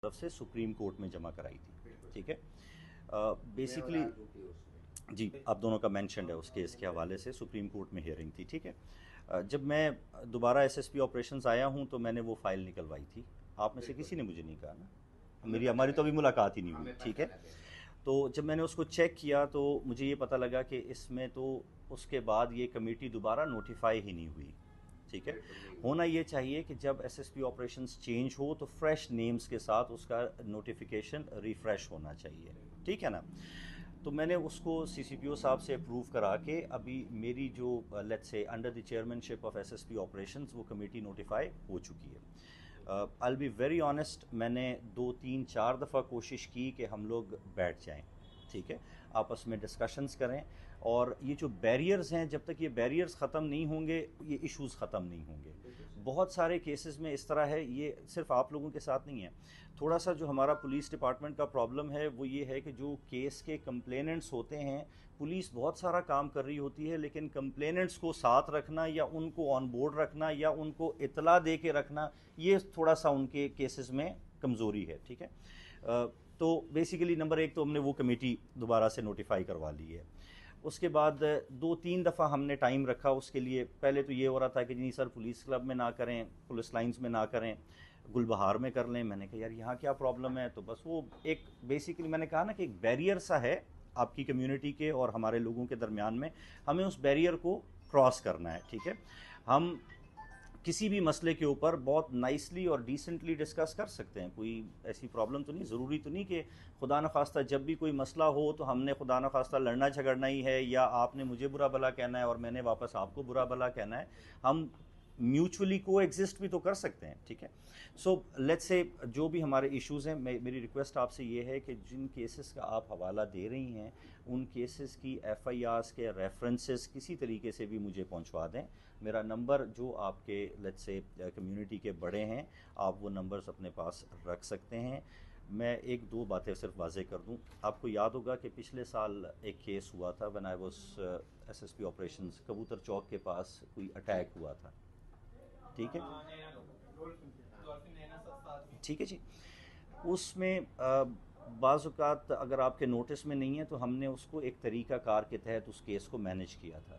طرف سے supreme court میں جمع کرائی تھی. ٹھیک ہے, بیسیکلی جی آپ دونوں کا مینشنڈ ہے اس کیس کے حوالے سے, سپریم کورٹ میں ہیئرنگ تھی. ٹھیک ہے, جب میں دوبارہ ایس ایس پی آپریشنز آیا ہوں تو میں نے وہ فائل نکلوائی تھی. آپ میں سے کسی نے مجھے نہیں کہا نا, ہماری تو ابھی ملاقات ہی نہیں ہوئی. ٹھیک ہے, تو جب میں نے اس کو چیک کیا تو مجھے یہ پتہ لگا کہ اس میں تو اس کے بعد یہ کمیٹی دوبارہ نوٹیفائی ہی نہیں ہوئی. ٹھیک ہے, ہونا یہ چاہیے کہ جب S S P operations change ہو تو فریش نیمز کے ساتھ اس کا نوٹیفیکیشن ریفریش ہونا چاہیے. ٹھیک ہے نا, تو میں نے اس کو سی سی پی او صاحب سے اپروو کرا کے ابھی میری جو let's say under the chairman ship of S S P operations وہ کمیٹی نوٹیفائی ہو چکی ہے. I'll be very honest, میں نے 2-3-4 دفعہ کوشش کی کہ ہم لوگ بیٹھ جائیں. ٹھیک ہے, آپس میں ڈسکشنز کریں, اور یہ جو بیریئرز ہیں جب تک یہ بیریئرز ختم نہیں ہوں گے یہ ایشوز ختم نہیں ہوں گے. بہت سارے کیسز میں اس طرح ہے, یہ صرف آپ لوگوں کے ساتھ نہیں ہے. تھوڑا سا جو ہمارا پولیس ڈپارٹمنٹ کا پرابلم ہے وہ یہ ہے کہ جو کیس کے کمپلیننٹس ہوتے ہیں, پولیس بہت سارا کام کر رہی ہوتی ہے لیکن کمپلیننٹس کو ساتھ رکھنا یا ان کو آن بورڈ رکھنا یا ان کو اطلاع دے کے رکھنا, یہ تھوڑا سا ان کے کیسز میں کمزوری ہے. ٹھیک ہے, تو بیسیکلی نمبر 1 تو ہم نے وہ کمیٹی دوبارہ سے نوٹیفائی کروا لی ہے. اس کے بعد 2-3 دفعہ ہم نے ٹائم رکھا اس کے لیے. پہلے تو یہ ہو رہا تھا کہ نہیں سر پولیس کلب میں نہ کریں, پولیس لائنز میں نہ کریں, گل بہار میں کر لیں. میں نے کہا یار یہاں کیا پرابلم ہے, تو بس وہ ایک بیسیکلی میں نے کہا نا کہ ایک بیریئر سا ہے آپ کی کمیونٹی کے اور ہمارے لوگوں کے درمیان میں, ہمیں اس بیریئر کو کراس کرنا ہے. ٹھیک ہے, ہم کسی بھی مسئلے کے اوپر بہت نائسلی اور ڈیسنٹلی ڈسکس کر سکتے ہیں, کوئی ایسی پرابلم تو نہیں. ضروری تو نہیں کہ خدا نخواستہ جب بھی کوئی مسئلہ ہو تو ہم نے خدا نخواستہ لڑنا جھگڑنا ہی ہے, یا آپ نے مجھے برا بھلا کہنا ہے اور میں نے واپس آپ کو برا بھلا کہنا ہے. ہم میوچولی کو ایگزسٹ بھی تو کر سکتے ہیں. ٹھیک ہے, سو لیٹس سے جو بھی ہمارے ایشوز ہیں, میری ریکویسٹ آپ سے یہ ہے کہ جن کیسز کا آپ حوالہ دے رہی ہیں ان کیسز کی ایف آئی آرز کے ریفرنسز کسی طریقے سے بھی مجھے پہنچوا دیں. میرا نمبر جو آپ کے لیٹس سے کمیونٹی کے بڑے ہیں, آپ وہ نمبرز اپنے پاس رکھ سکتے ہیں. میں 1-2 باتیں صرف واضح کر دوں. آپ کو یاد ہوگا کہ پچھلے سال ایک کیس ہوا تھا when I was S S P operations, کبوتر چوک کے پاس کوئی اٹیک ہوا تھا. ٹھیک ہے, ٹھیک ہے جی. اس میں بعض اوقات اگر آپ کے نوٹس میں نہیں ہے تو ہم نے اس کو ایک طریقہ کار کے تحت اس کیس کو مینیج کیا تھا.